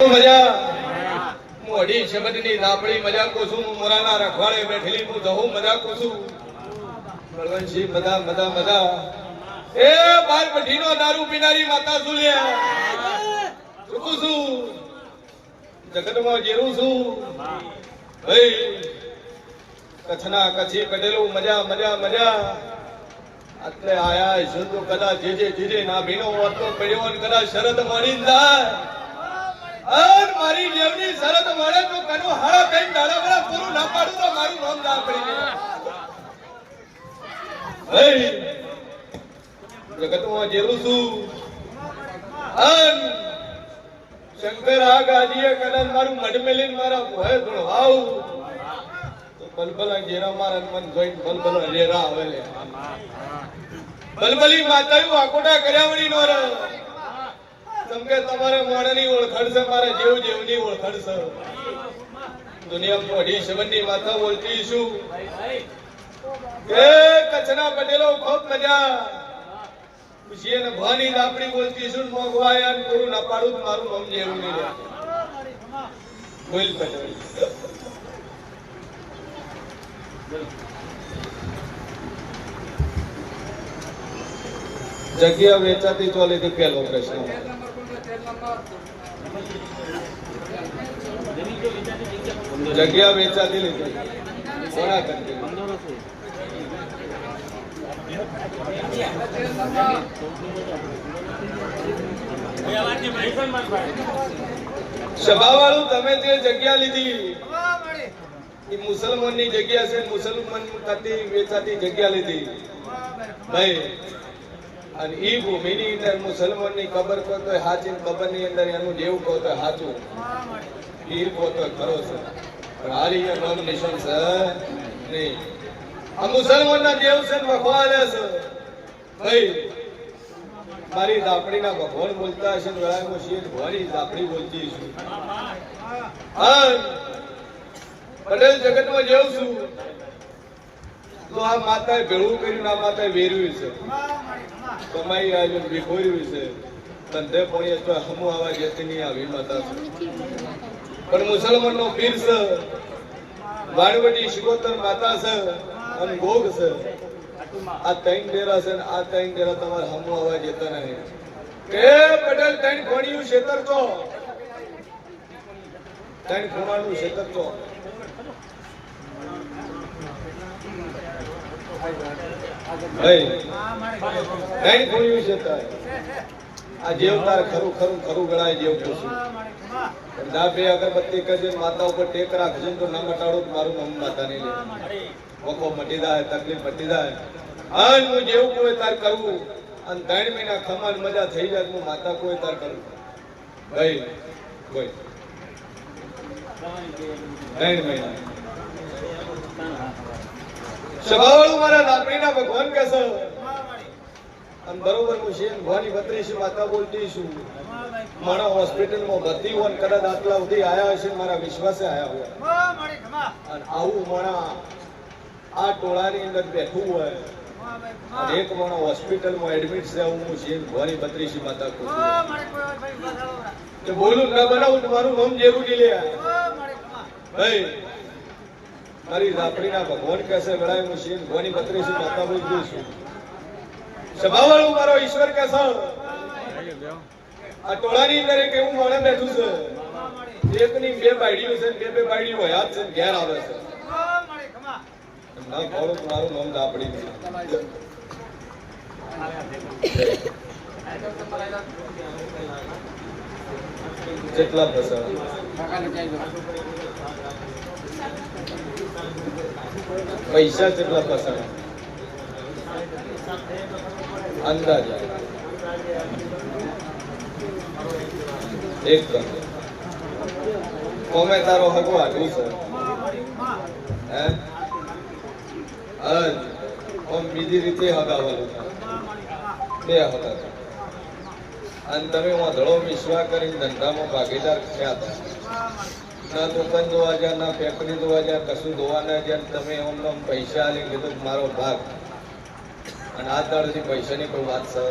મજા મોઢી શબ્દની ધાપડી મજા કોસું મોરાના રખવાડે બેઠેલી હું જહું મજા કોસું બળવંતસિંહ મજા મજા મજા એ બાર પઠીનો દારૂ પીનારી માતા સુલ્યા ચૂકું છું જગતમાં જેરું છું ભાઈ કચ્છના કચ્છી કઢેલું મજા મજા મજા એટલે આયા છું તો કદાચ જે ના ભીનો વાતો પડ્યો ને કદાચ શરત મળી જાય અન મારી દેવની શરત મળે તો કનો હાડા કઈ દાડા બડા પૂરું ના પાડું તો મારું નામ ના પડી જાય જગતમાં જેરું છું અન શંકર આ ગાજીએ કદાચ મારું મઢ મેલીને મારા ભય ધોળવાવ તો બલબલા જેરા મારા મન જોઈને બલબલા રેરા આવે બલબલી માતાયું આકોટા કર્યાવણી નો રે તમકે તમારે માણની ઓળખડ છે મારે જેવ જેવની ઓળખડ છે દુનિયામાં અઢી શબનની માતા બોલતી છું કે કચ્છના પટેલો ખૂબ મજા ખુશી ને ભાની દાપડી બોલતી છું મોગવાયા ગુરુ ના પાડું મારું નામ જેવું નહીં બોલ પટેલ જગ્યા વેચાતી ચાલે તે પહેલો પ્રશ્ન જગ્યા વેચાતી લીધી કોના કરતી સભાવાળું તમે જે જગ્યા લીધી એ મુસલમાનની જગ્યા છે મુસલમાન કરતી વેચાતી જગ્યા લીધી ભાઈ અને ઈ ભૂમિની અંદર મુસલમાનની કબર કહો તો હાચી કબરની અંદર એનું જેવું કહો તો હાચું પીર કહો તો ખરો છે પણ હારી એ નામ નિશાન છે નહીં આ મુસલમાનના દેવ છે વખવાલે છે ભાઈ મારી દાપડીના ભગવાન બોલતા હશે ને વેળામાં શેઠ ભવાની દાપડી બોલતી છું હા પટેલ જગતમાં જેવું છું તો આ માતાએ ભેળું કર્યું આ માતાએ વેર્યું છે કમાઈ આવ્યું વિખોર્યું છે ધંધે પણ તો હમું આવા જતી નહીં આવી માતા છે પણ મુસલમાન નો પીર છે વાણવટી શિકોતર માતા છે અને ભોગ છે આ ત્રણ ડેરા છે આ ત્રણ ડેરા તમારે હમું આવા જતા નહીં કે પટેલ ત્રણ ખોણિયું ક્ષેત્ર છો ત્રણ ખોણાનું ક્ષેત્ર છો આ જેવ તાર ખરું ખરું ખરું ગણાય જેવું પૂછું ના બે અગરબત્તી કરજે માતા ઉપર ટેક રાખજે તો ના મટાડો મારું નામ માતા નહીં લે વખો મટી જાય તકલીફ મટી જાય અને હું જેવું કોઈ તાર કરવું અને 3 મહિના ખમાન મજા થઈ જાય હું માતા કોઈ તાર કરું ભાઈ કોઈ 3 મહિના સભાવાળું મારા દાપડીના ભગવાન કે છે અને બરોબર હું છે ભવાની 32 માતા બોલતી છું મારા હોસ્પિટલમાં ભરતી હોય કદાચ આટલા સુધી આયા હશે મારા વિશ્વાસે આયા હોય અને આવું મારા આ ટોળાની અંદર બેઠું હોય અને એક માણસ હોસ્પિટલમાં એડમિટ છે હું છે ભવાની 32 માતા કહું બોલું ના બનાવું તમારું નામ જેવું નહીં લે ભાઈ મારી દાપડીના ભગવાન કહેશે લડાઈ હું શીન ભવાની 32 માતા બોલી દઈશું સભાવાળું મારો ઈશ્વર કહેશે આ ટોળાની અંદર એક એવું માણસ બેઠું છે એકની 2 બાયડીઓ છે 2 બાયડીઓ હયાત છે ઘેર આવે છે ના ખોરું મારું નામ દાપડી જેટલા પ્રસંગ પૈસા કેટલા પસંદ અંદાજ એક કોમે તારો હગો આટલું છે હે ઓમ બીજી રીતે હગાવવાનું બે હગા અને તમે ધડો મિશ્વા કરીને ધંધામાં ભાગીદાર થયા હતા ના દુકાન ધોવા જાય ના ફેક્ટરી ધોવા જાય કશું ધોવા ના જાય તમે એમ પૈસા આલી કીધું મારો ભાગ અને આ દાડથી પૈસાની કોઈ વાત છે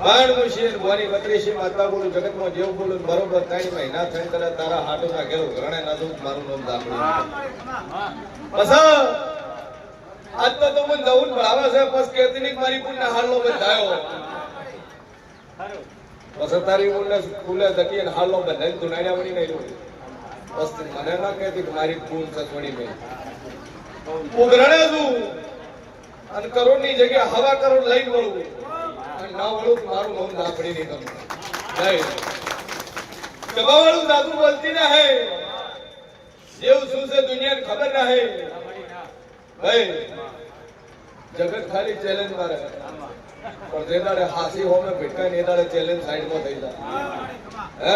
બાણ મુશીન બોની 32 માતા બોલું જગતમાં જેવું બોલું બરોબર 3 મહિના થઈને કદાચ તારા હાટો ના ઘેરો ઘરણે ના દઉં મારું નામ દાખલું બસ આજ તો મને જવું ભરાવે છે બસ કેતનિક મારી પુણ્ય હાલો બંધાયો બસ તારી પુણ્ય ફૂલે ધકી અને હાલો બંધાઈ ધુનાડ્યા વળી નહીં બસ મને ના કહેતી કે મારી પૂન સચવણી મેં ઉઘરણે છું અને કરોડ ની જગ્યા હવા કરોડ લઈને વળું અને ના વળું મારું નામ દાખડી નહીં કરું નહીં કબાવાળું દાદુ બોલતી ના હે જેવું શું છે દુનિયાને ખબર ના હે ભાઈ જગત ખાલી ચેલેન્જ મારે પણ જે દાડે હાસી હો મેં ભેટકા ને એ દાડે ચેલેન્જ સાઈડ માં થઈ જાય હે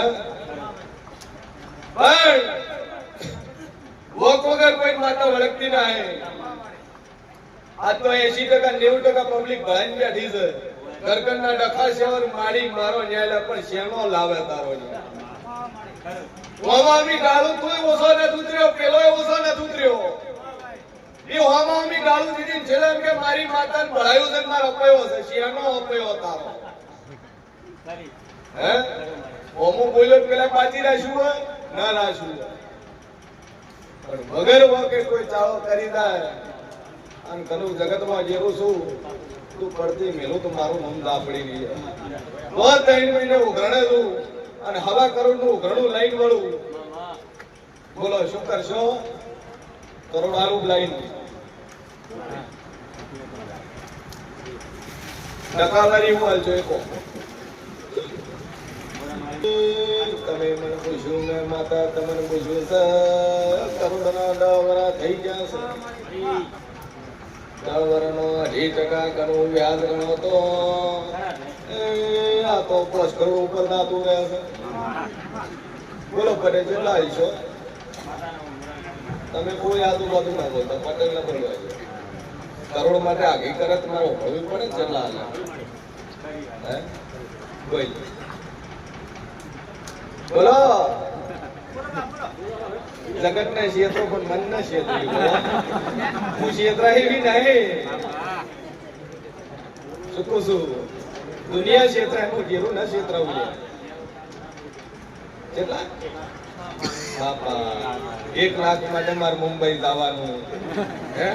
પણ વોક વગર કોઈ માતા વળગતી ના હે આજ તો 80% 90% પબ્લિક ભરાઈને બેઠી છે ઘરકરના ડખા શેવર માડી મારો ન્યાય પણ શેનો લાવે તારો હોમામી ગાળું તોય ઓછો ન ઉતર્યો પેલો ઓછો ન ઉતર્યો એ હોમામી ગાળું દીધી છેલ્લે એમ કે મારી માતાને ભળાયું છે મારો અપયો છે શેનો અપયો તારો હે હોમો બોલ્યો પેલા પાછી રાખ્યું હોય ના રાખ્યું પણ વગર વગર કોઈ ચાળો કરી દે અને કનું જગતમાં જેવું છું તું પડતી મેલું તો મારું નામ દાપડી ગઈ બહુ 3 મહિને ઉઘરણે છું અને હવા કરોડ નું ઉઘરણું લાઈન વળું બોલો શું કરશો કરોડ આરું લાઈન ટકાવારી હું હાલ છો એકો તમે મને પૂછ્યું મેં માતા તમને પૂછ્યું છે કરોડના 10 વરા થઈ ગયા છે 10 વરાનો 2% ગણું વ્યાજ ગણો તો આ તો 5 કરોડ ઉપર દાતું રહે છે બોલો પડે કેટલા છો તમે કોઈ આજુબાજુ ના બોલતા પટેલ ના બોલવા કરોડ માટે આગી કરે તમારે હોવી પડે ને કેટલા હે બોલ બોલો જગત ને ક્ષેત્રો પણ મન ના ક્ષેત્ર હું ક્ષેત્ર એવી નહીં શું છું દુનિયા ક્ષેત્ર હું ઘેરું ના ક્ષેત્ર કેટલા બાપા 1 લાખ માટે મારે મુંબઈ જવાનું હે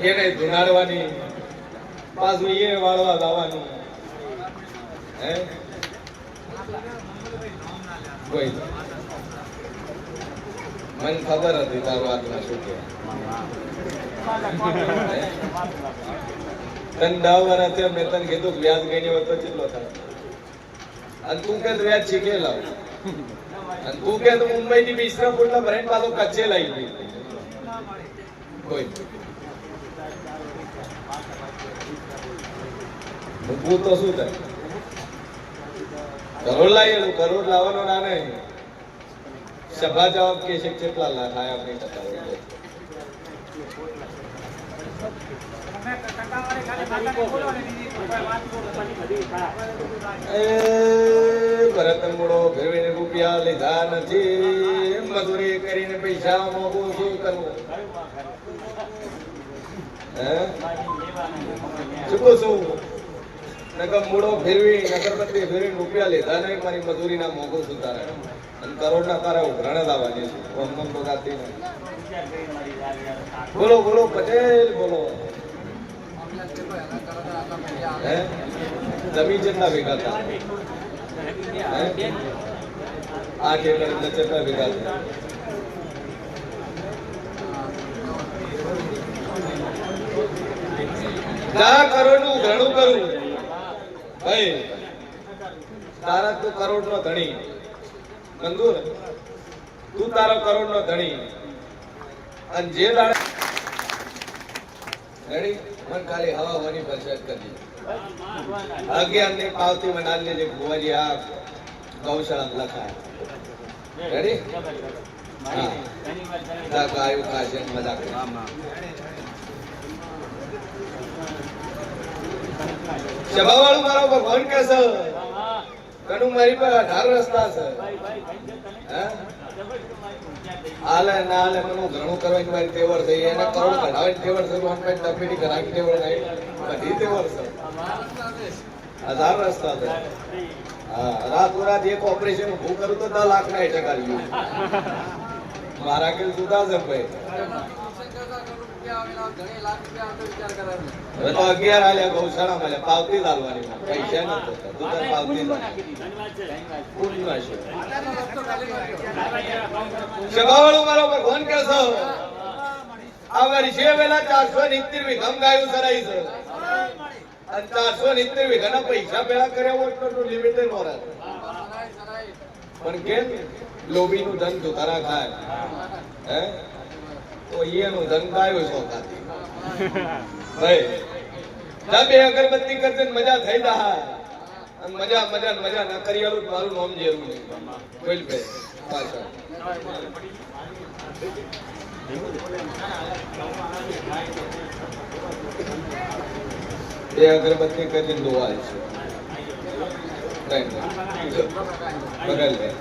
એને ધુનાડવાની પાછું એ વાળવા જવાનું હે કોઈ મને ખબર હતી તારું આત્મા શું કે તને 10 વર્ષ થયા મેં તને કીધું વ્યાજ ગઈ હોય તો કેટલો થાય અને તું કે વ્યાજ શીખે લાવ અને તું કે તો મુંબઈ ની મિશ્ર પોટલા ભરાઈને પાછો કચ્છે લઈ ગઈ કોઈ મૂકવું તો શું થાય કરોડ લાવેલું કરોડ લાવવાનો ના નહીં સભા જવાબ કે છે કેટલા લાખ આયા આપણી ટકા ભરત મૂળો ફેરવીને રૂપિયા લીધા નથી મજૂરી કરીને પૈસા મોગું શું કરવું શું શું નકર મૂળો ફેરવી નગરપતિ ફેરવીને રૂપિયા લીધા નહીં મારી મજૂરી ના મોગું શું તારે અને કરોડ ના તારા ઉઘરાણે લાવવાની છે બોલો બોલો પટેલ બોલો હે જમીન જેટલા ભેગા હતા 8 એકર જેટલા ભેગા હતા 10 કરોડ નું ઘણું કરું ભાઈ તારા તું કરોડ નો ધણી મંજૂર તું તારો કરોડ નો ધણી અને જે દાડે રેડી મન ખાલી હવા હોવાની પરસેટ કરી 11 ની પાવતી મનાલ ને જે ગોવાજી આ ગૌશાળા લખાય રેડી હા ગાયો ખાશે મજાક સભાવાળું મારો ભગવાન કે છે કનું મારી પર 18 રસ્તા છે હે આલે ના આલે મને ઘણું કરવાની મારી તેવર છે એને કરોડ કઢાવાની તેવર છે હું પેટ ડફેડી કરાવી તેવર નહીં બધી તેવર છે 1000 રસ્તા છે હા રાતોરાત એક ઓપરેશન ઊભું કરું તો 10 લાખ ના ટકા રહ્યું મારા કે જુદા છે ભાઈ હવે તો 11 આલ્યા ગૌશાળા મળ્યા પાવતી લાલવાની પૈસા નતો તું તાર પાવતી શગાવાળું મારો ભગવાન કે છો આ વર્ષે વેલા 470 વીઘમ ગાયું સરાઈ છે અને 470 વીઘાના પૈસા ભેળા કર્યા હોય તો લિમિટેડ નોરા પણ કેમ લોભીનું ધન ધોતારા ખાય હે તો એનું ધન ગાયો છો ખાતી ભાઈ જા બે અગરબત્તી કરજે મજા થઈ જા અને મજા મજા મજા ના કરિયાલું મારું નામ જેવું નહીં બોલ ભાઈ પાછા બે અગરબત્તી કરજે દુઆ છે બગલ ભાઈ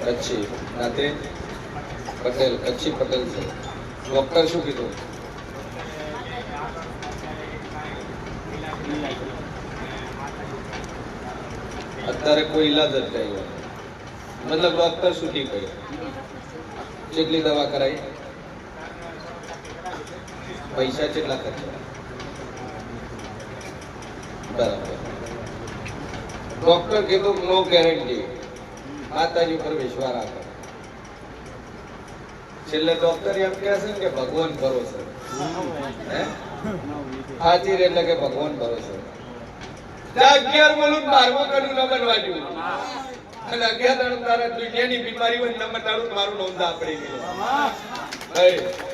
કચ્છી નાતે પટેલ કચ્છી પટેલ છે ડોક્ટર શું કીધું અત્યારે કોઈ ઈલાજ જ નહીં મતલબ ડોક્ટર શું ઠીક કહ્યું કેટલી દવા કરાઈ પૈસા કેટલા ખર્ચા બરાબર ડોક્ટર કીધું નો ગેરંટી માતાજી ઉપર વિશ્વાસ રાખો છેલ્લે ડોક્ટર એમ કહે છે કે ભગવાન ભરોસે હાજર એટલે કે ભગવાન ભરોસે 11 બોલું 12મું કડું ન બનવા જોઈએ અને 11 તારા દુનિયાની બીમારી હોય નંબર તારું મારું નોંધા પડી ગયું